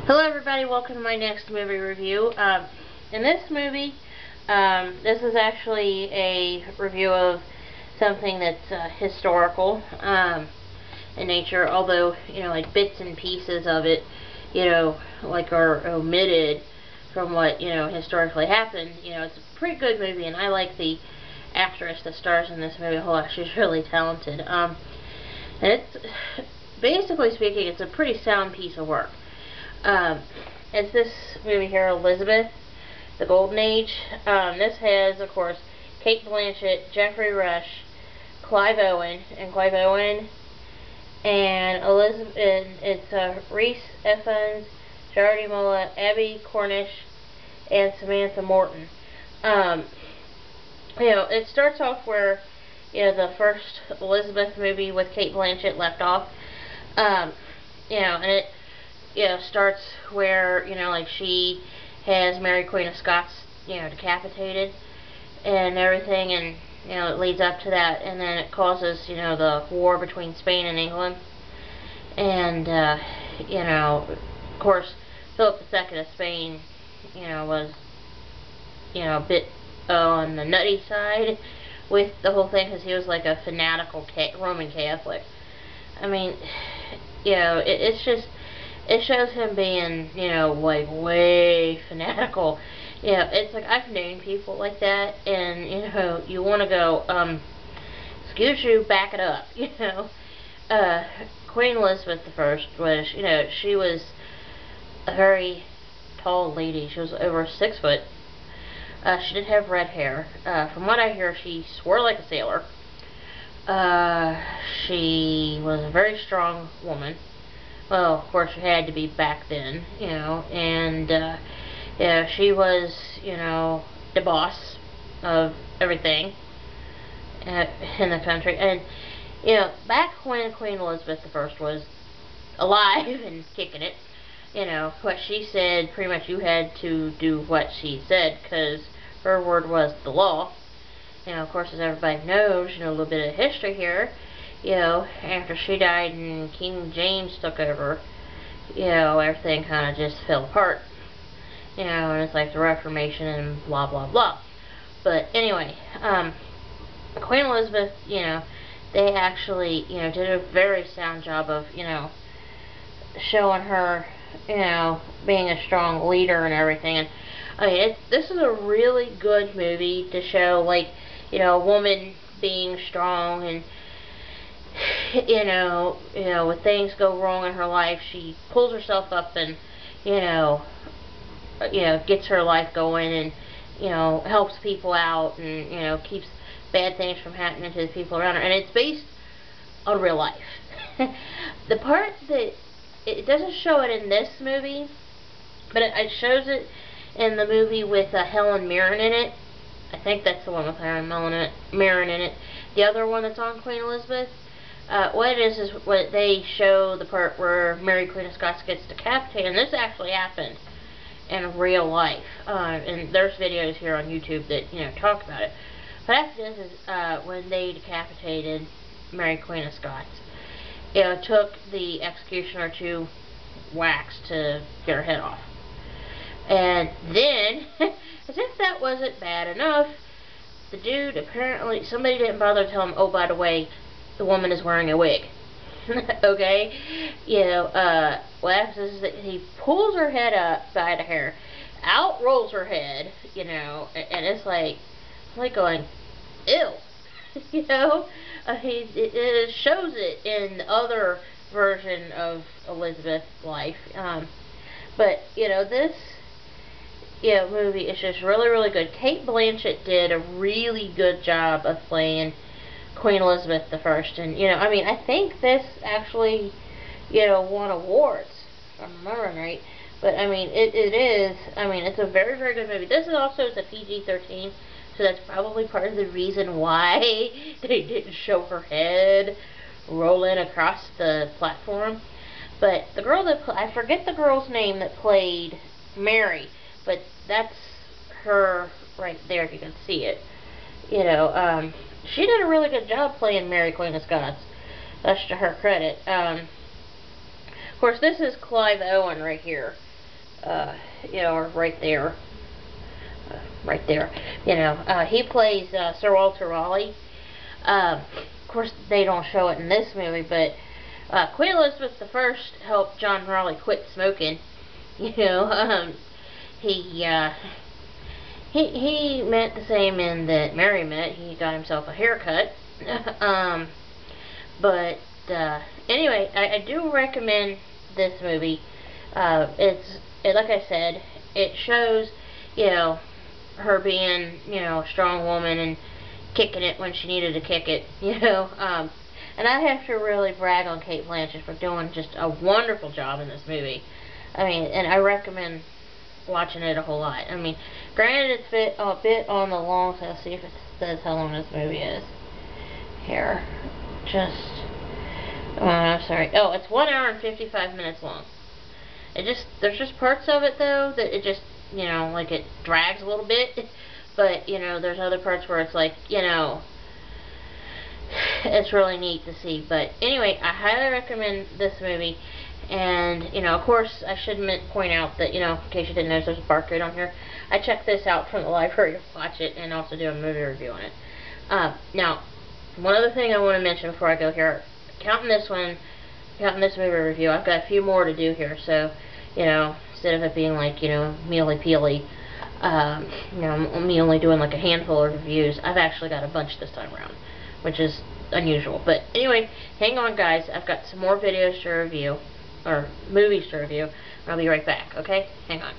Hello everybody, welcome to my next movie review. In this movie, this is actually a review of something that's historical in nature, although, like bits and pieces of it, like are omitted from what, historically happened. It's a pretty good movie, and I like the actress that stars in this movie a whole lot. She's really talented. And it's, basically speaking, it's a pretty sound piece of work. It's this movie here, Elizabeth, The Golden Age. This has, of course, Cate Blanchett, Geoffrey Rush, Clive Owen, and Elizabeth. And it's Rhys Ifans, Jardine Molla, Abbie Cornish, and Samantha Morton. It starts off where the first Elizabeth movie with Cate Blanchett left off. And it starts where, like she has Mary Queen of Scots, decapitated and everything, and, it leads up to that, and then it causes, the war between Spain and England, and, of course, Philip II of Spain, was, a bit on the nutty side with the whole thing, because he was like a fanatical Roman Catholic. I mean, it's just, it shows him being, like, way fanatical. It's like, I've known people like that, and, you want to go, excuse you, back it up, Queen Elizabeth I was, she was a very tall lady. She was over 6 foot. She did have red hair. From what I hear, she swore like a sailor. She was a very strong woman. Well, of course, she had to be back then, and, she was, the boss of everything in the country. And, back when Queen Elizabeth I was alive and kicking it, what she said, pretty much you had to do what she said, because her word was the law. Of course, as everybody knows, a little bit of history here, after she died and King James took over, everything kind of just fell apart. And it's like the Reformation and blah, blah, blah. But anyway, Queen Elizabeth, they actually, did a very sound job of, showing her, being a strong leader and everything. And I mean, this is a really good movie to show, like, a woman being strong, and when things go wrong in her life, she pulls herself up and, gets her life going, and, helps people out, and, keeps bad things from happening to the people around her. And it's based on real life. The part that, it doesn't show it in this movie, but it shows it in the movie with Helen Mirren in it. I think that's the one with Helen Mirren in it. The other one that's on Queen Elizabeth, what it is what they show the part where Mary Queen of Scots gets decapitated, and this actually happened in real life. And there's videos here on YouTube that, talk about it. But after this is when they decapitated Mary Queen of Scots. It took the executioner to wax to get her head off. And then, as if that wasn't bad enough, the dude, apparently, somebody didn't bother to tell him, oh, by the way, the woman is wearing a wig. Okay? What happens is that he pulls her head up by the hair, out rolls her head, and it's like going, ew. It shows it in the other version of Elizabeth's life. But, this movie is just really, really good. Cate Blanchett did a really good job of playing Queen Elizabeth I. And, I mean, I think this actually, won awards, if I'm remembering right. But, I mean, it is, I mean, it's a very, very good movie. This is also a PG-13, so that's probably part of the reason why they didn't show her head rolling across the platform. But the girl that, I forget the girl's name that played Mary, but that's her right there, if you can see it. She did a really good job playing Mary Queen of Scots. That's to her credit. Of course, this is Clive Owen right here. you know, are right there. Right there. You know, he plays Sir Walter Raleigh. Of course, they don't show it in this movie, but Queen Elizabeth I helped John Raleigh quit smoking. You know, he met the same end that Mary met. He got himself a haircut. But anyway, I do recommend this movie. Like I said, it shows, you know, her being, you know, a strong woman and kicking it when she needed to kick it, you know. And I have to really brag on Cate Blanchett for doing just a wonderful job in this movie. I mean, and I recommend watching it a whole lot. I mean, granted it's a bit on the long side. Let's see if it says how long this movie is. Here. I'm sorry. Oh, it's 1 hour and 55 minutes long. There's just parts of it, though, that it just, you know, like it drags a little bit. But, you know, there's other parts where it's like, you know, it's really neat to see. But anyway, I highly recommend this movie. And, you know, of course, I should point out that, you know, in case you didn't notice, there's a barcode on here. I checked this out from the library to watch it and also do a movie review on it. Now, one other thing I want to mention before I go here, counting this movie review, I've got a few more to do here. So, you know, instead of it being like, you know, mealy-peely, you know, me only doing like a handful of reviews, I've actually got a bunch this time around, which is unusual. But anyway, hang on, guys. I've got some more videos to review, or movies to review. I'll be right back, okay? Hang on.